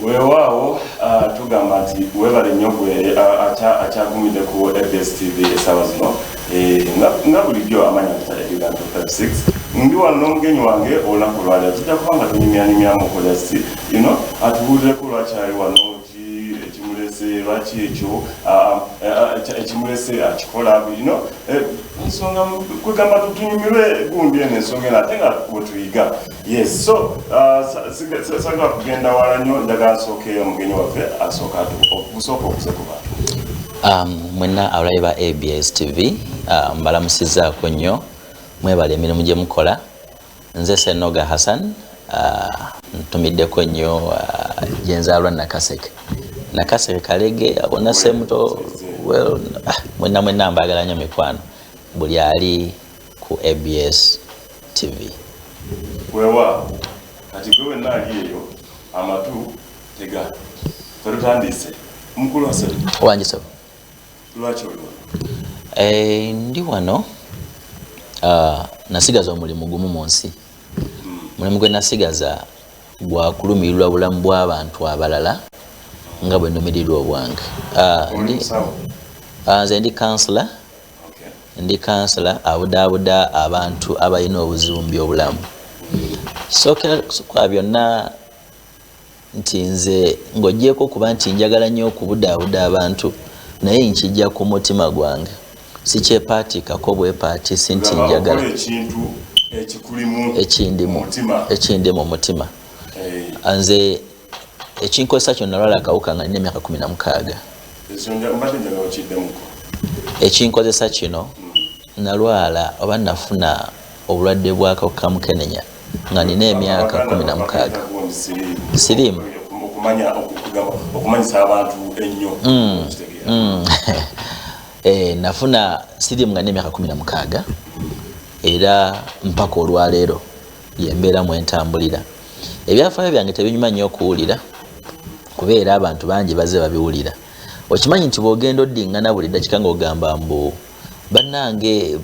Weewaawo tugamba nti webale nnyo gwe akyagumidde ku ABS TV essaawa zino nga bulijjo amanya Uganda 56 ndi wano n'omugenyi wange olunaku lwaliro tujja kuba nga tunyumyanumyamu okulasi atubuulireko lwakyali wano ekimulese lwaki ekyo ekimulese akikola ensonga kwegamba tutunyumirwe gundi eno ensonga eno ate nga bwetuyiga yes so sagala kugenda wala nnyo njagala nsookeyo omugenyi waffe asooka okuse ku bantu mwenna abalabi ba ABS TV mbalamusizaako nnyo mwebala emirimu gye mukola nze Senoga Hassan ntumiddeko nnyo gyenzaalwa Nakaseke Kalege abona semuto mwenna mbaagala nnyo mikwano buli ali ku ABS TV wewa kati gwe wenna ali eyo amatu tega tolutandise mukulu wase wangi sebo lwaki oli ndi wano nasigaza omulimu gumu mu nsi mulimu gwe nasigaza gwakulumirirwa bulamu bw'abantu abalala nga bwe nnumirirwa obwange nze ndi kansula abudaabuda abantu abalina obuzibu mu byobulamu sookera kwa byonna nti nze ng'oggyeko okuba nti njagala nnyo okubudaabuda abantu naye nkijja ku mutima gwange sikyepaatikako bwepaatisi nti njagala ekindi mu mutima nze ekinkozesa kyonna nalwala akawuka nga nina emyaka 16 ekinkozesa kino nalwala oba nafuna obulwadde bw'akawuka ka mukenenya nga nina emyaka 16 siriimu okumanyisa abantu ennyo nafuna siriimu nga nina emyaka 16 era mpaka olwaleero yembeera mu entambulira ebyafaayo byange tebinyuma nnyo okuwulira kubeera abantu bangi bazze babiwulira okimanyi nti bw'ogenda oddingana buli ddakiika ng'ogamba mbu bannange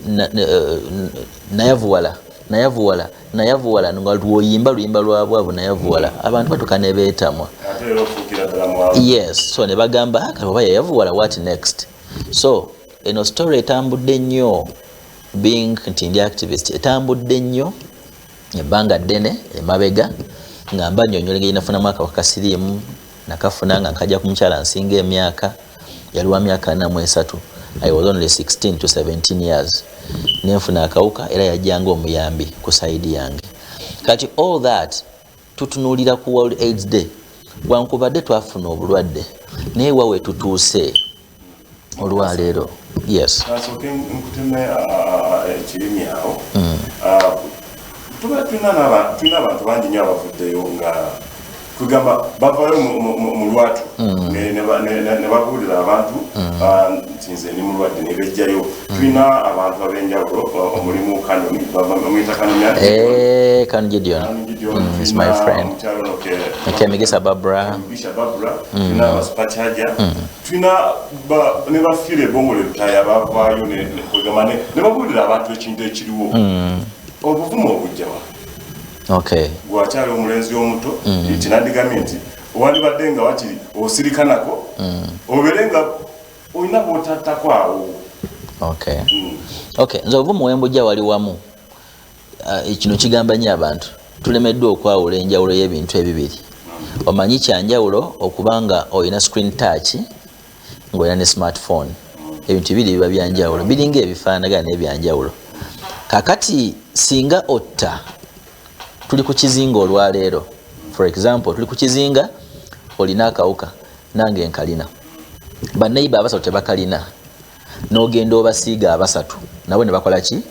nayavuwala nga lwoyimba luyimba lwa bwavu nayavuwala abantu batuka ne beetamwa yes so ne bagamba kati oba yayavuwala what next so eno story etambudde nnyo being nti ndi activist etambudde nnyo ebbanga ddene emabega nga mba nnyonnyola engeri nafunamu akawuka ka siriimu nakafuna nga nkajja ku mukyala nsinga emyaka yali wa myaka 43 I was only 16 to 17 years nenfuna akawuka era yajjanga omuyambi ku saidi yange kati all that tutunuulira ku World AIDS Day wankubadde twafuna obulwadde naye wawe tutuuse olwaleero yes ekirimi awo tuba tulina abantu bangi nnyo abavuddeyo nga tugamba bavayo mu lwatu ne babuulira abantu nti nze ndi mulwadde ne bejjayo tulina abantu ab'enjawulo omulimu kanoni bamwita kanoni Gideon is my friend Kemigisa Barbara tulina abasipacaja tulina ne bafiire ebongole lutaya bavaayo kwegamba ne babuulira abantu ekintu ekiriwo obuvumu obujjawa gwakyali omulenzi omuto kinandigamye nti wandibadde nga wakiri osirikanako obeere nga olina bw'otattakwawo nze obuvumu wembujja wali wamu kino kigamba nnyo abantu tulemeddwa okwawula enjawulo y'ebintu ebibiri omanyi kyanjawulo okubanga olina screen touch ng'olina ne smartphone ebintu bibiri biba byanjawulo biringa ebifaanagana n'ebyanjawulo kakati singa otta tuli ku kizinga olwaleero for example tuli ku kizinga olina akawuka nange nkalina banneiba abasatu tebakalina n'ogenda obasiiga abasatu nabo ne bakola ki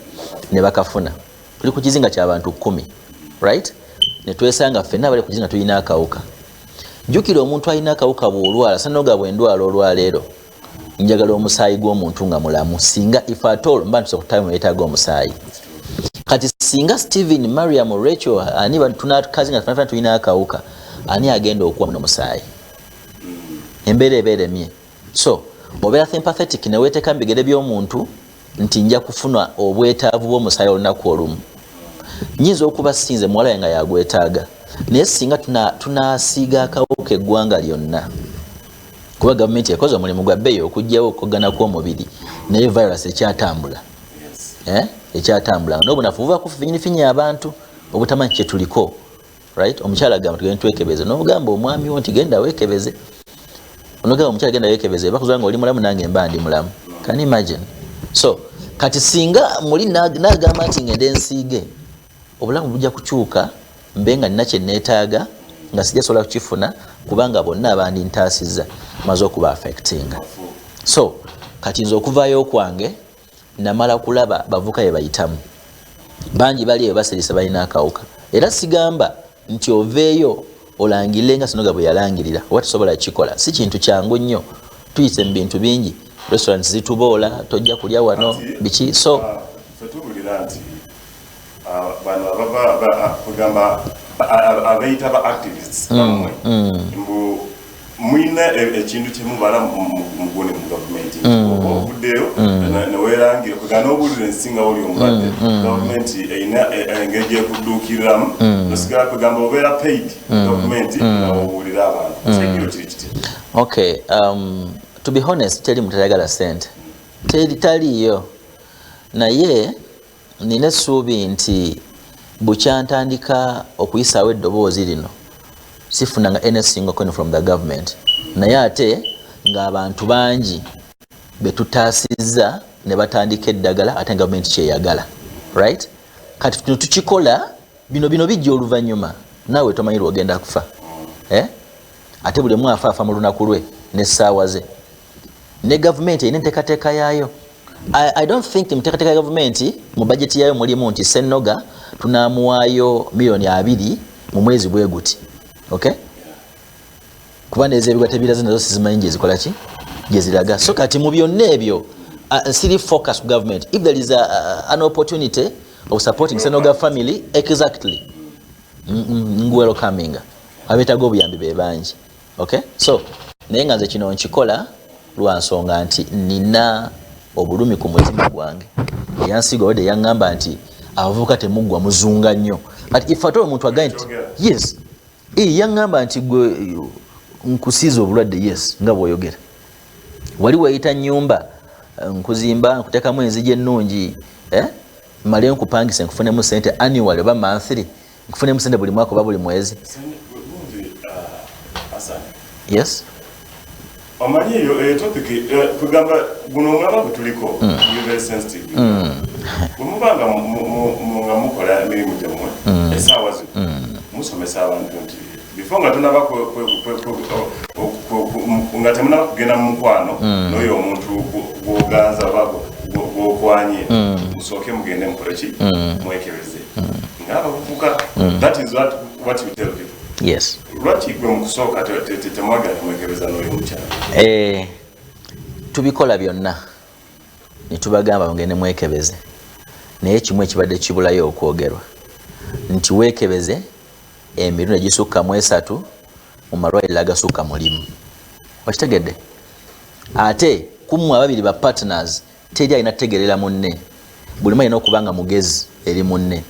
ne bakafuna tuli ku kizinga ky'abantu 10 right ne twesanga ffenna bali ku kizinga tulina akawuka jjukira omuntu alina akawuka bw'olwala Sanoga bw'endwala olwaleero njagala omusaayi gw'omuntu nga mulamu singa if at all mba ntusa ku time yeetaaga omusaayi kati singa Steven Mariam Rachel ani tunakazi nga tunafuna tulina akawuka ani agenda okuwa muno musaayi embeera ebeeremye so obeera sympathetic ne weeteeka mu bigere by'omuntu nti nja kufuna obwetaavu bw'omusaayi olunaku olumu nyinza okuba sinze muwala nga yagwetaaga naye singa tunasiiga akawuka eggwanga lyonna, kuba gavumenti ekoze omulimu gwa bbeeyi okugyawo okugana kw'omubiri, naye virus ekyatambula. Ekyatambula n'obunafu buva kufinyifinya abantu obutamanyi kye tuliko, right? Omukyala agamba tugende twekebeze, n'ogamba omwami wo nti genda weekebeze, onogamba omukyala genda weekebeze, bakuzwa nga oli mulamu nange mba ndi mulamu. Can you imagine? So kati singa muli n'agamba nti ngende nsiige, obulamu bujja kukyuka, mbe nga nina kye neetaaga nga sijja sobola kukifuna kubanga bonna abandi ntaasizza maze okuba affectinga. So kati nze okuvaayo okwange namala kulaba bavuka ye bayitamu bangi bali baserisa balina akawuka, era sigamba nti oveeyo olangire nga Sinoga bwe yalangirira oba tusobola kikola. Si kintu kyangu nnyo, tuyise mu bintu bingi, restaurants zituboola tojja kulya wano biki. So fetubulira nti bano ababa kugamba abayita ba activists mbu mwina ekintu kyemubala mugone mu gavumenti obuddeyo newerangira kugana obulire nsinga oli omulwadde gavumenti erina engeri ekudduukiriramu nosigala kugamba obeera paid gavumenti obulira abantu sekiro kiri kiti. Okay, to be honest, teri mutayagala sente, taliyo, naye nina essuubi nti bukyantandika okuyisaawo eddoboozi lino sifunanga any single coin from the government, naye ate ng'abantu bangi betutaasizza ne batandika eddagala ate gavumenti kyeyagala, right? Kati tuno tukikola bino bijja oluvannyuma naawe tomanyi lwogenda kufa, ate buli mwafa afa mu lunaku lwe n'essaawa ze, ne gavumenti erina enteekateeka yaayo. I don't think muteekateeka ya gavumenti mu bajeti yaayo mulimu nti Senoga tunaamuwaayo $2 mu mwezi bwe guti. Okay? Kuba nezo ebigwatebira zino sizimanyi gye zikola ki gye ziraga. So kati mu byonna ebyo still focus to government. If there is an opportunity of supporting Senoga family, exactly welcoming abetago obuyambi be bangi. Okay? So naye nga nze kino nkikola lwa nsonga nti nina obulumi ku mutima gwange. Yansiga ode yangamba nti abavuka temuggwa muzunga nnyo. But if at all omuntu again, yes, yangamba nti gwe nkusiza obulwadde, yes, nga bw'oyogera. Wali wayita nnyumba nkuzimba nkuteekamu enzigi ennungi, male nkupangise nkufunemu sente annual oba monthly, nkufunemu sente buli mwaka oba buli mwezi. Yes. Omanyi eyo topic kugamba guno omulaba gwe tuliko very sensitive. Bwemubanga nga mukola emirimu gyammwe essaawa zino musomesa abantu nti before nga tunaba nga temunaba kugenda mu mukwano n'oyo omuntu gwoganza oba gwokwanye musooke mugende mukoleki mwekebeze ng'abavubuka. That is what we tell people. Yes. Lwaki gwe mu kusooka temwagala mwekebeza n'oyo omukyala? Tubikola byonna ne tubagamba mugende mwekebeze, naye kimu ekibadde kibulayo okwogerwa nti weekebeze emirundi egisukka mu 3 mu malwaliro agasukka mu 1. Wakitegedde? Ate kumu ababiri ba partners teri alina kutegerera munne, buli alina okubanga mugezi eri munne.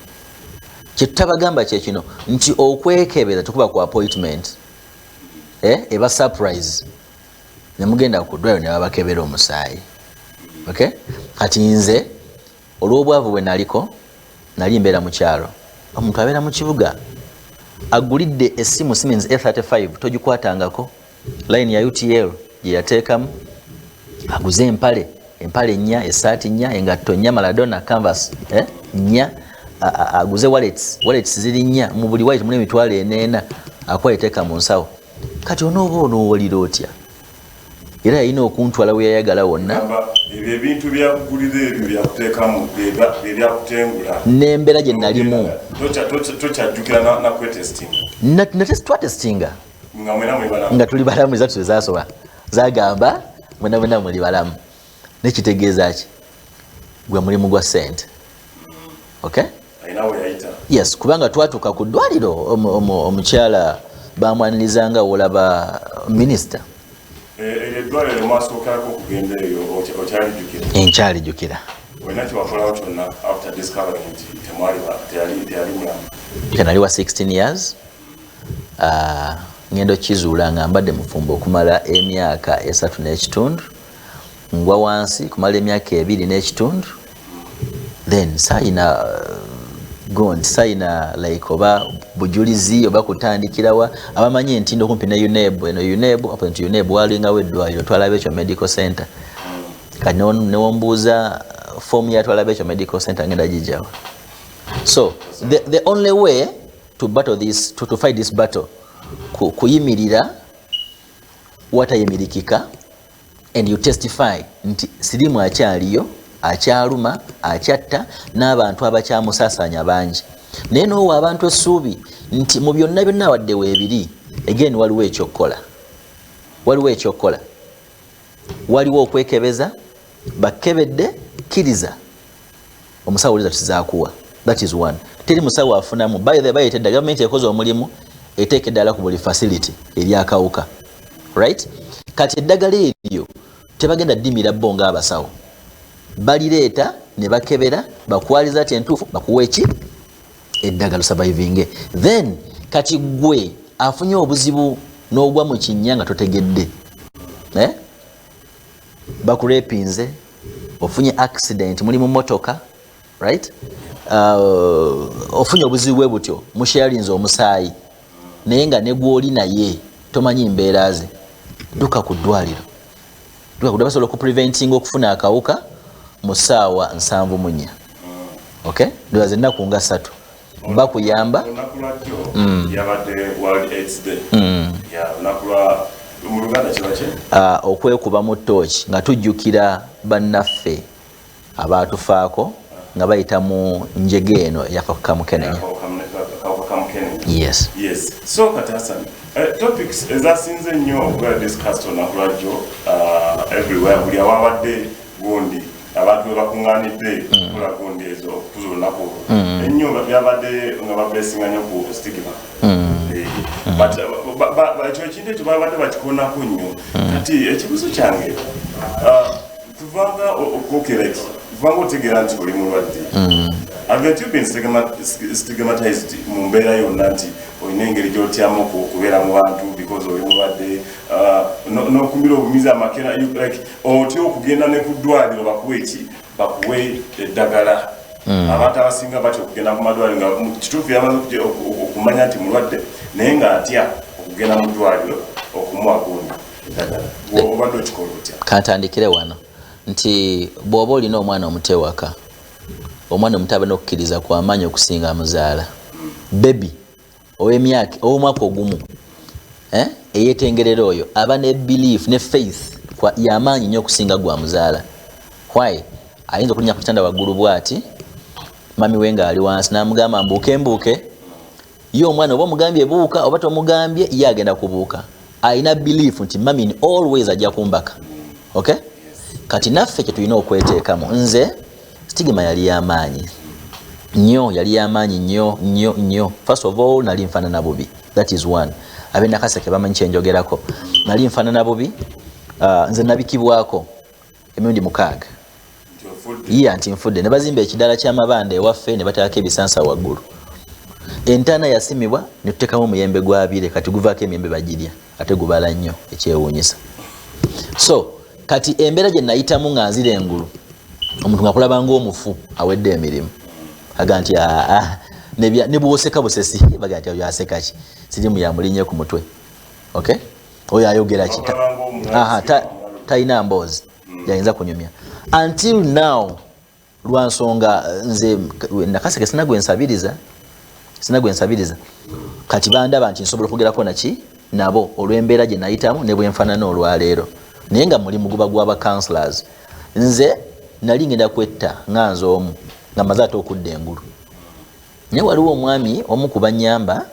Kye tutabagamba kye kino nti okwekebeza tukuba ku appointment, eba surprise ne mugenda ku ddwaliro ne babakebera omusaayi. Okay? Kati nze olw'obwavu bwe naliko nali mbeera mu kyalo, omuntu abeera mu kibuga agulidde essimu Siemens A35 togikwatangako, line ya UTL gye yateekamu, aguze empale nnya, essaati nnya, engatto nnya, Maradona canvas nnya, aguze wallets ziri nnya, mu buli wallet mulimu $40 akwayeteeka mu nsawo. Kati onooba onoowolira otya? Era yalina okuntwala we yayagala wonna. Ebyo ebintu byakugulira ebyo byakuteekamu byakutengula n'embeera gye nalimu tokyajjukira nakwetestinga twatestinga nga tuli balamu, ezatu zezasoba zagamba mwena muli balamu. Nekitegeeza ki? Gwe mulimu gwa sente. Okay? Yes, kubanga twatuuka ku ddwaliro omukyala bamwanirizanga olaba minisita. Eddwaliro mwasookaako okugenda eyo okyalijjukira? Nkyalijjukira. Olina kyewakolawo kyonna after discovering nti teyali nyamba? Nali wa 16 years. ngendo kizuula nga mbadde mufumbo okumala emyaka 3 n'ekitundu ngwa wansi kumala emyaka 2 n'ekitundu then sayina sayina like oba bujulizi oba kutandikirawa abamanyi entindo kumpi ne UNEB eno UNEB opposite to UNEB walingawo eddwaliro twalaba ekyo medical center kati newombuuza form ya twalaba ekyo medical center ngenda gijawa. So the only way to battle this to fight this battle kuyimirira watayimirikika and you testify nti sirimu akyaliyo akyaluma akyatta n'abantu abakyamusasanya bangi naye n'owa abantu essuubi nti mu byonna byonna wadde weebiri again waliwo ekyokukola waliwo okwekebeza bakebedde kkiriza omusawo oliza tuzaakuwa that is one teri musawo afunamu by the way tedda government ekoze omulimu eteeka eddala ku buli facility eryakawuka right kati eddagala eryo tebagenda ddimira bo ng'abasawo balireeta ne bakebera bakwaliza ati entuufu bakuwa eki eddagala surviving then kati gwe afunye obuzibu n'ogwa mu kinnya nga totegedde bakurepinze ofunye accident muli mu motoka right ofunye obuzibu bwe butyo musharinze omusaayi naye nga negwoli naye tomanyi mbeera ze duka ku ddwaliro basobola okupreventing okufuna akawuka mu ssaawa 74 okay ndowooza ennaku nga 3 bakuyamba okwekuba mu ttooki nga tujjukira bannaffe abaatufaako nga bayita mu njege eno yafa Kamukenenya. Yes. So Katasan, topics ezasinze nnyo okuba discussed olunaku lwajjo everywhere buli awawadde gundi abantu we bakuŋŋaanidde kola gundi ezo okukuza olunaku olwo ennyo byabadde nga bablessinga nnyo ku stigma but ekyo ekintu ekyo babadde bakikonako nnyo kati ekibuzo kyange tuvanga okwokera ki tuvanga otegeera nti oli mulwadde haven't you been stigmatized mu mbeera yonna nti olina engeri gy'otyamu okubeera mu bantu because oli mulwadde n'okumira obumiza amakera like otya okugenda ne ku ddwaliro bakuwe eki bakuwe eddagala abantu abasinga batya okugenda ku madwaliro nga kituufu yamaze okumanya nti mulwadde naye nga atya okugenda mu ddwaliro okumuwa gundi eddagala obadde okikola otya kantandikire wano nti bw'oba olina omwana omutewaka omwana omuto aba n'okukkiriza kw'amaanyi okusinga amuzaala bebi ow'omwaka ogumu eyeetengerera oyo aba ne belief ne faith y'amaanyi nnyo okusinga gwamuzaala why ayinza okulinnya ku kitanda waggulu bw'ati mami we ng'ali wansi n'amugamba mbuuke ye omwana oba omugambye buuka oba tomugambye ye agenda kubuuka ayina belief nti mami in always ajja kumbaka okay kati naffe kye tulina okweteekamu nze stigma yali y'amaanyi nnyo first of all nali nfaanana bubi that is one abe nakaseke bamanyi kyenjogerako nali nfaanana bubi nze nabikibwako emirundi 6 nti nfudde ne bazimba ekidala ky'amabanda ewaffe ne bataako ebisansa waggulu entaana yasimibwa ne tuteekamu omuyembe gwabire kati guvaako emiyembe bagirya ate gubala nnyo ekyewuunyisa so kati embeera gye nayitamu nga nzira engulu omuntu ngakulaba ng'omufu awedde emirimu aga nti ne bwoseka busesi baga nti oyo aseka ki sirimu yamulinye ku mutwe okay oyo ayogera ki talina mboozi yayinza kunyumya until now lwa nsonga nze nakaseke sinagwensabiriza kati bandaba nti nsobola okugerako naki nabo olw'embeera gye nayitamu ne bwenfaanana olwaleero naye nga mulimu guba gw'aba counselors nze nali ngenda kwetta nga nze omu nga maze ate okudda engulu naye waliwo omwami omu ku bannyamba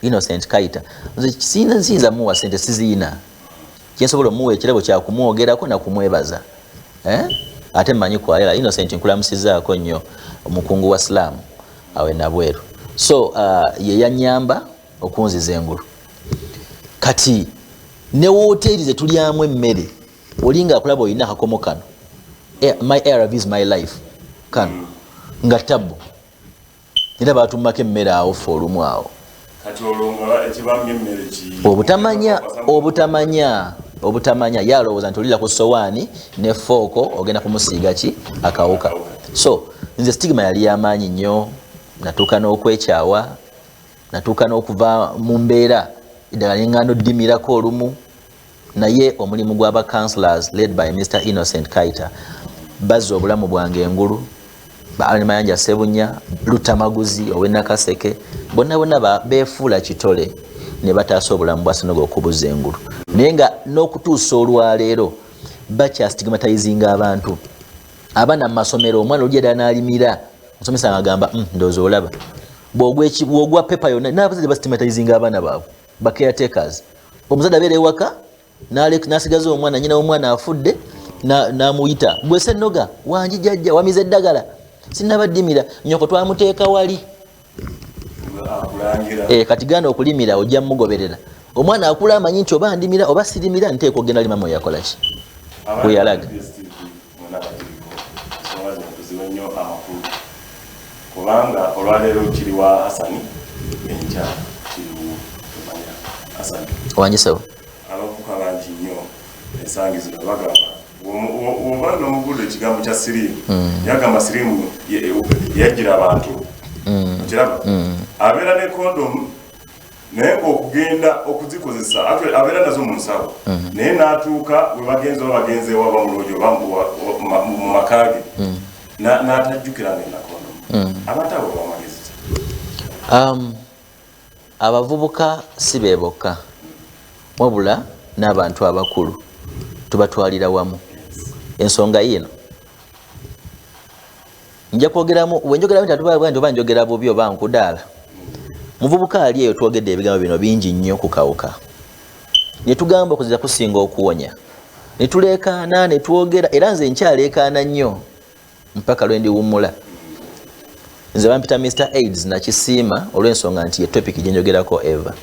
Innocent Kaita nze nsinza muwa sente siziina kyensobola omuwa ekirabo kyakumwogerako nakumwebaza ate mmanyi kwalera Innocent nkulamusizaako nnyo omukungu wa Slam awe nabweru so ye yannyamba okunziza engulu kati ne wooteri ze tulyamu emmere olinga akulaba olina akakomo kano my ARV is my life kano nga tabu era batummako emmere awo fe olumu awo kati olonga ekibamye emmere ki obutamanya yalowooza nti olira ku sowaani ne fooko ogenda kumusiiga ki akawuka. So nze stigma yali yamaanyi nnyo, natuuka n'okwekyawa, natuuka n'okuva mu mbeera eddala neŋŋanda oddimirako olumu. Naye omulimu gw'aba councillors led by Mr. Innocent Kaita bazza obulamu bwange engulu. Baali Mayanja Sebunya, Lutamaguzi owe Nakaseke, bonna beefuula kitole ne bataasa obulamu bwa Sinoga okubuza engulu. Naye nga n'okutuusa olwaleero bakyastigmatizinga abantu. Abaana mu masomero omwana olugya ddala n'alimira, omusomesa agamba ndowooza olaba. Bw'ogwa pepa yonna n'abazadde bastigmatizinga abaana baabwe, ba caretakers. Omuzadde abeera ewaka n'asigaza omwana, nnyina w'omwana afudde n'amuyita, gwe Senoga wangi jjajja wamize eddagala sinnabaddimira, nnyoko twamuteeka wali. Kati ganda okulimira ojja mugoberera. Omwana akula amanyi nti oba ndimira oba sirimira nteeka ogenda lima mwe yakola ki bwe yalaga. Kubanga olwaleero kiri wa Hasani enkya kiri Hasani wanyisawo abavuka bangi nnyo ensangi zino bagamba oba n'omugudu ekigambo kya siriimu yagamba siriimu yajjira abantu kiraba abeera ne kondomu naye ng'okugenda okuzikozesa abeera nazo mu nsawo naye n'atuuka we bagenze oba bagenze waba muloojo oba mu makaage n'atajjukira ngenda kondomu abantu abo bamagezi. Abavubuka si be bokka wabula n'abantu abakulu tubatwalira wamu. Ensonga yino nja kwogeramu wenjogeramu nti oba njogera bubi oba nkudaala. Muvubuka ali eyo twogedde ebigambo bino bingi nnyo ku kawuka, ne tugamba okuzira kusinga okuwonya, ne tuleekaana ne twogera, era nze nkyaleekaana nnyo mpaka lwe ndiwummula. Nze bampita Mr. AIDS nakisiima olw'ensonga nti ye topic gye njogerako eva.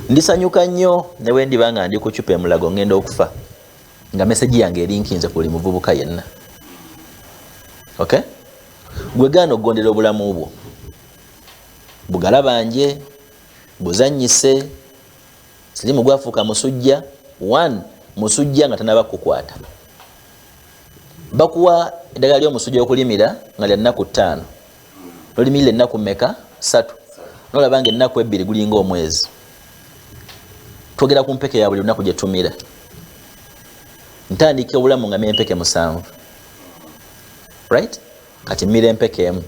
Ndisanyuka nnyo ne bwe ndiba nga ndi ku cupa emulago ngenda okufa nga meseji yange erinkinze ku buli muvubuka yenna. Okay? Gwe gaana okugondera obulamu bwo, bugala banje buzannyise, sirimu gwafuuka musujja. Musujja nga tanaba kukwata, bakuwa eddagala ly'omusujja okulimira nga lya nnaku 5, nolimirira ennaku mmeka 3, nolaba nga ennaku 2 gulinga omwezi. Twogera ku mpeke ya buli lunaku gye tumira. Ntandika obulamu nga empeke 7, right? Kati mmira empeke emu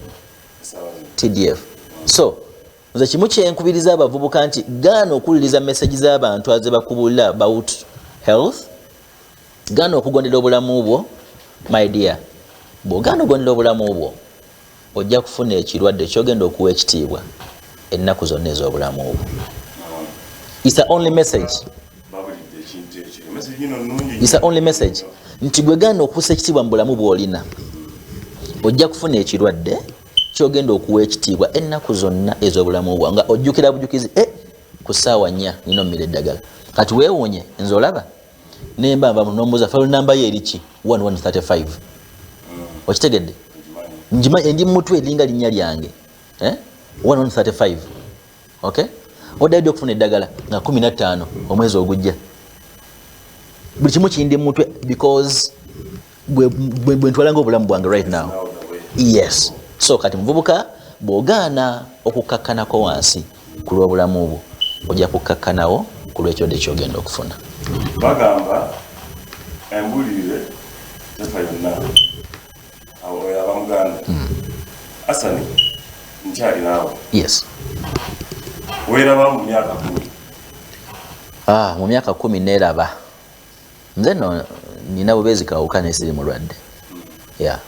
TDF. So nze kimu kyenkubiriza abavubuka nti gaana okuwuliriza message z'abantu aze bakubulira about health, gaana okugondera obulamu bwo. My dear, bw'ogaana okugondera obulamu bwo ojja kufuna ekirwadde kyogenda okuwa ekitiibwa ennaku zonna ez'obulamu bwo. It's the only message. It's the only message. Nti gwe gaana okufusa ekitiibwa mu bulamu bw'olina ojja kufuna ekirwadde kyogenda okuwa ekitiibwa ennaku zonna ez'obulamu bwo nga ojjukira bujukizi ku ssaawa 4 nina mmira eddagala. Kati weewunye nze olaba nemba n'ombuuza file namba ye eriki 1135. Okitegedde? Njima endi mutwe eringa linnya lyange 1135. Okay? Odayidde okufuna eddagala nga 15 omwezi ogujja. Buli kimu kindi mutwe because bwe ntwalanga obulamu bwange right now. Yes. So kati muvubuka bw'ogaana okukakkanako wansi ku lw'obulamu bwo ojja kukakkanawo ku lw'ekyodde kyogenda okufuna. Bagamba embulire tefa yonna awo abamuganda Hasani nkyali naawe. Yes. Weeraba mu myaka 10? Mu myaka 10 neeraba. Nze no nina bubeezi kawuka nesiri mulwadde.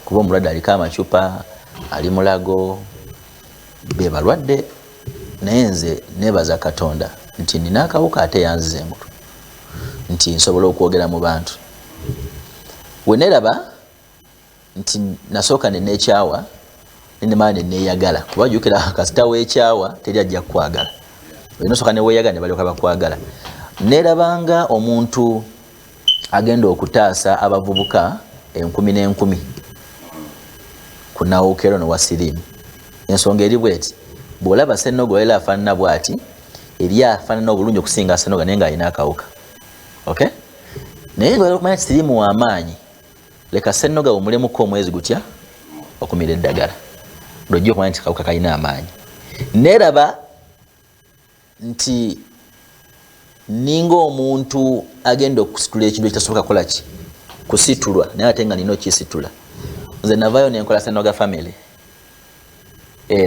Kuba omulwadde aliko amacupa, ali mulago, be balwadde, naye nze neebaza Katonda nti nina akawuka ate yanziza engulu, nti nsobola okwogera mu bantu. We neeraba nti nasooka neneekyawa nenemala neneeyagala, kuba jjukira kasita weekyawa teri ajja kukwagala. Onosooka neweeyagala ne balyoka bakwagala. Neerabanga omuntu agenda okutaasa abavubuka 10,000 ku Nawukero ne wa Siriimu. Ensonga eri bweti bw'olaba Ssennoga era afaanana bw'ati eri afaanana obulungi okusinga Ssennoga naye ng'alina akawuka. Okay? Naye nga okumanya sirimu w'amaanyi leka Ssennoga wumulemuko omwezi gutya okumira eddagala lwojja okumanya nti kawuka kalina amaanyi. Neeraba nti ninga omuntu agenda okusitula ekintu ekitasoboka kukola ki kusitulwa naye ate nga nina okisitula. Nze navayo nenkola Ssennoga family.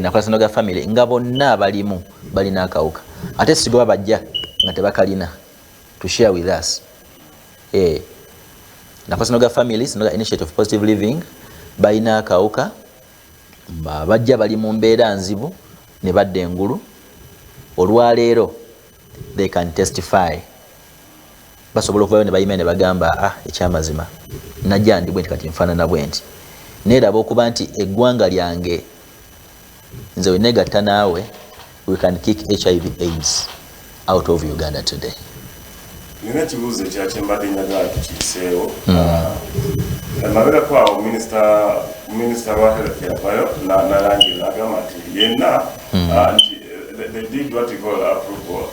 Nakola Ssennoga family nga bonna abalimu balina akawuka ate sigoba bajja nga tebakalina to share with us. Nakola Ssennoga family, Ssennoga Initiative of Positive Living balina akawuka bajja bali mu mbeera nzibu ne badda engulu. Olwaleero they can testify. Basobola okuvayo ne bayima ne bagamba ekyamazima najja ndi bwe nti kati nfaanana bwe nti. Neeraba okuba nti eggwanga lyange nze we negatta naawe we can kick HIV AIDS out of Uganda today. Nina kibuuzo ekyembadde njagala tukiiseewo. Emabega kwawo minisita wa health yavayo n'alangira agamba nti yenna they did what you call approval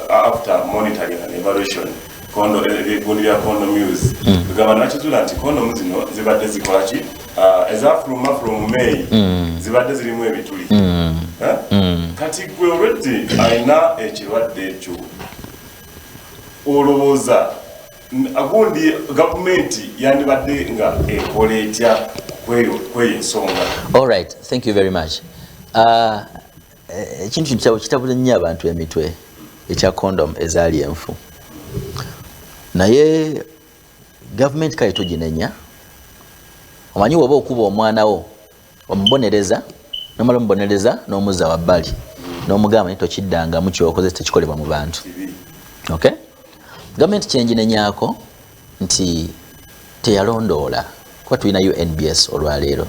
after monitoring and evaluation egundi lya condom use. Gamba nakizula nti condom zino zibadde zikola ki ezafuluma from May zibadde zirimu ebituli. Kati gwe olwedde alina ekirwadde ekyo olowooza agundi gavumenti yandibadde nga ekola etya kweyo ensonga? All right, thank you very much. Ekintu kino kitabula nnyo abantu emitwe ekya condom ezaali enfu. Naye gavumenti kale toginenya. Omanyi woba okuba omwana wo omubonereza nomala omubonereza n'omuzza wabbali n'omugamba nti tokiddangamu kyokoze tekikolebwa mu bantu. Okay? Gavumenti kyenginenyako nti teyalondoola kuba tulinayo NBS olwaleero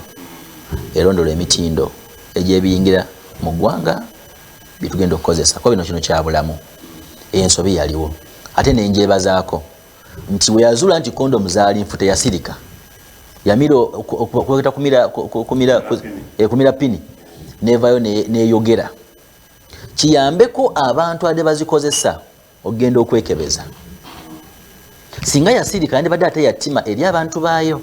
erondoola emitindo egy'ebiyingira mu ggwanga byetugenda okukozesa kuba bino kino kyabulamu. Ensobi yaliwo ate nenjebazaako nti we yazuula nti kondomu zaali nfu teyasirika yamira okweta kumira pini nevayo neyogera kiyambeko abantu ade bazikozesa ogenda okwekebeza. Singa yasirika ndibadde ate yatima eri abantu baayo.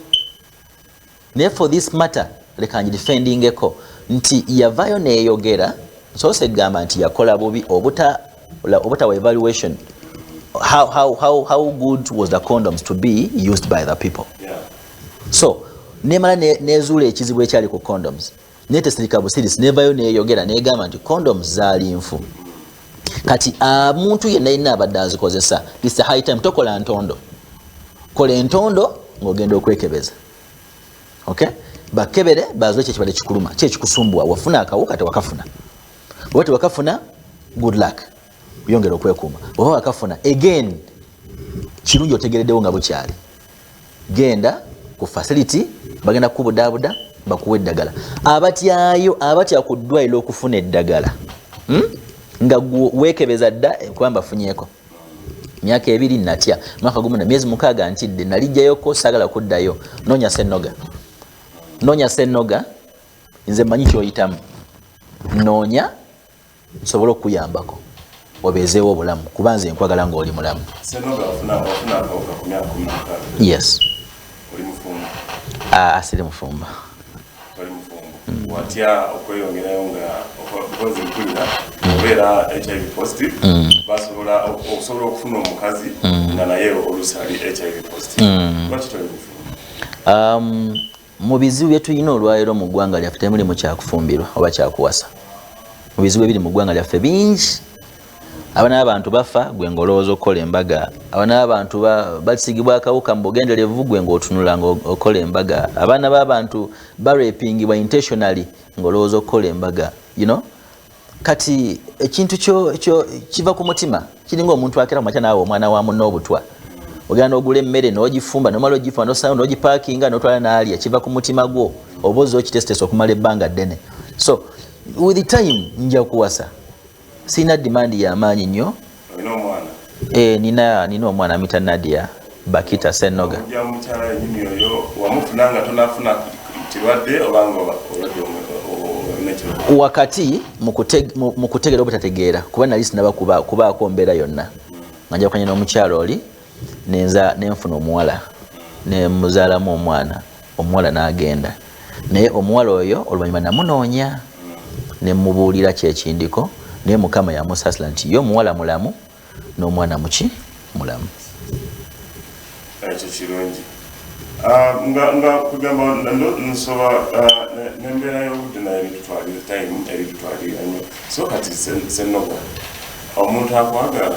Naye for this matter leka ngidefendingeko nti yavayo neyogera sose gamba nti yakola bubi obutawa evaluation how good was the condoms to be used by the people. So nemala nezuula ekizibu ekyali ku condoms netesirika busirisi nevayo neyogera negamba nti condoms zaali nfu. Kati muntu yenna yenna abadde azikozesa it's a high time tokola ntondo. Kola entondo ng'ogenda okwekebeza. Okay? Bakebere bazuule kyekibadde kikuluma kyekikusumbuwa wafuna akawuka tewakafuna. Oba tewakafuna good luck yongera okwekuuma. Oba wakafuna again kirungi otegereddewo nga bukyali. Genda ku facility bagenda kubudaabuda bakuwa eddagala. Abatya ku ddwaliro okufuna eddagala nga weekebeza dda kuba mbafunyeeko myaka 2 natya mwaka gumu na myezi 6 ntidde nalijjayoko saagala kuddayo. Noonya Ssennoga nze mmanyi kyoyitamu noonya nsobole okuyambako obeezeewo obulamu kuba nze nkwagala ng'oli mulamu. Yes. Asiri mufumba. Watya okweyongerayo nga okoze mpulira obeera HIV positive basobola okufuna omukazi nga naye oluusi ali HIV positive. Lwaki toli mufumba? Mu bizibu bye tulina olwaleero mu ggwanga lyaffe temulimu kyakufumbirwa oba kyakuwasa. Mu bizibu ebiri mu ggwanga lyaffe bingi. Abaana b'abantu bafa gwe ng'olowooza okukola embaga. Abaana b'abantu basigibwa akawuka mu bugenderevu gwe ng'otunula ng'okola embaga. Abaana b'abantu barepingibwa intentionally ng'olowooza okukola embaga. You know? Kati ekintu kyo kiva ku mutima. Kiringa omuntu akera mu makya naawe omwana wa munno obutwa. Ogenda ogula emmere n'ogifumba n'omala ogifumba n'osanga n'ogipaakinga n'otwala n'alya kiva ku mutima gwo oba ozze okitesitesa okumala ebbanga ddene. So with the time nja kuwasa. Sina demand ya maanyi nnyo. Olina omwana? Nina omwana amita Nadia Bakita Ssennoga. Ojja mukyala yennyini oyo wamufuna nga tonafuna kirwadde obanga olwadde wakati mu kutegeera obutategeera kuba nali sinaba kubaako mbeera yonna nga nja kukanya n'omukyalo oli nenfuna omuwala nemuzaalamu omuwala n'agenda naye omuwala oyo oluvannyuma namunoonya nemubuulira kyekindiko naye mukama yamusasula nti ye omuwala mulamu n'omwana mulamu. Ekyo kirungi nga kugamba nsoba nembeera y'obudde naye eritutwalira time eritutwalira nnyo so kati Ssennoga omuntu akwagala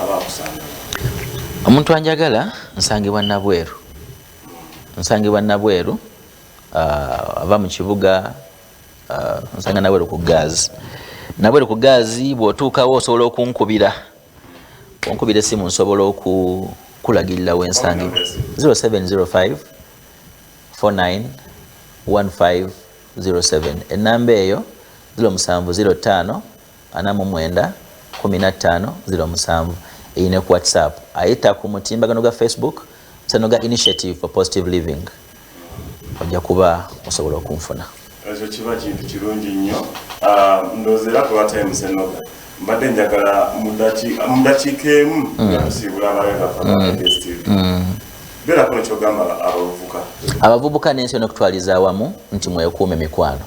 aba akusanga. Omuntu anjagala nsangibwa Nabweru ava mu kibuga nsanga Nabweru ku gaazi bw'otuukawo osobola okunkubira essimu nsobola kulagirira wensangibwa 0705 491507 enamba eyo 0705 49 1507 eyine ku WhatsApp ayita ku mutimbagano gwa Facebook Ssennoga Initiative for Positive Living ojja kuba osobola okunfuna. Ekyo kiba kintu kirungi nnyo ndozera kuba time Ssennoga mbadde njagala mu dakiika emu nga abalega beera kuno kyogamba abavubuka n'ensi n'okutwaliza awamu nti mwekuume mikwano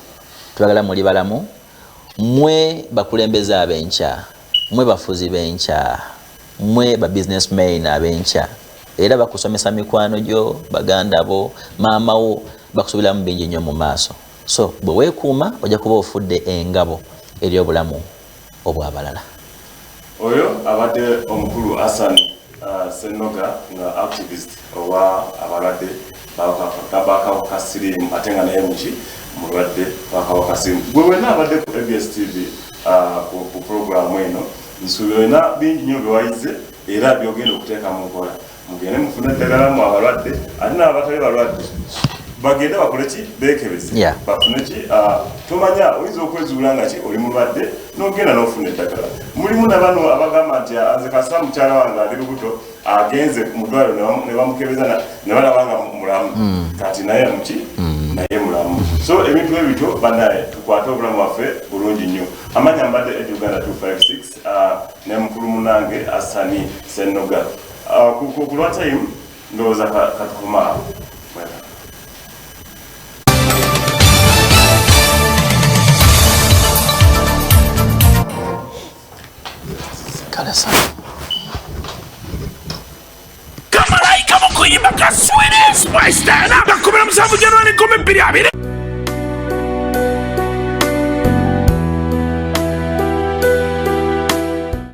tubagala muli balamu mwe bakulembeze ab'enkya mwe bafuzi b'enkya mwe ba businessmen ab'enkya era bakusomesa mikwano gyo baganda bo maama wo bakusuubiramu bingi nnyo mu maaso so bwe weekuuma ojja kuba ofudde engabo eri obulamu obw'abalala. Oyo abadde omukulu Hassan Ssennoga nga activist owa abalwadde bakawuka ka siriimu ate nga naye mulwadde bakawuka ka siriimu gwe wena abadde ku ABS TV ku programu eno nsuubira olina bingi nnyo bye wayize era byogenda okuteeka mu nkola mugende mufune eddagala mu abalwadde ate n'abatali balwadde bagende bakole ki beekebeze bafune ki tomanya oyinza okwezuula nga ki oli mulwadde n'ogenda n'ofuna eddagala. Mulimu nabano abagamba nti nze kasa mukyala wange ali lubuto agenze mu ddwaliro ne bamukebeza ne balaba nga mulamu kati naye naye mulamu so ebintu ebityo banaye tukwate obulamu waffe bulungi nnyo. Amanya mbadde Uganda 256 ne mukulu munange Hassan Ssennoga ku lwa time ndowooza katukoma Kamalayika mu kuyimba ka Swedish Spice Style 27 January 2020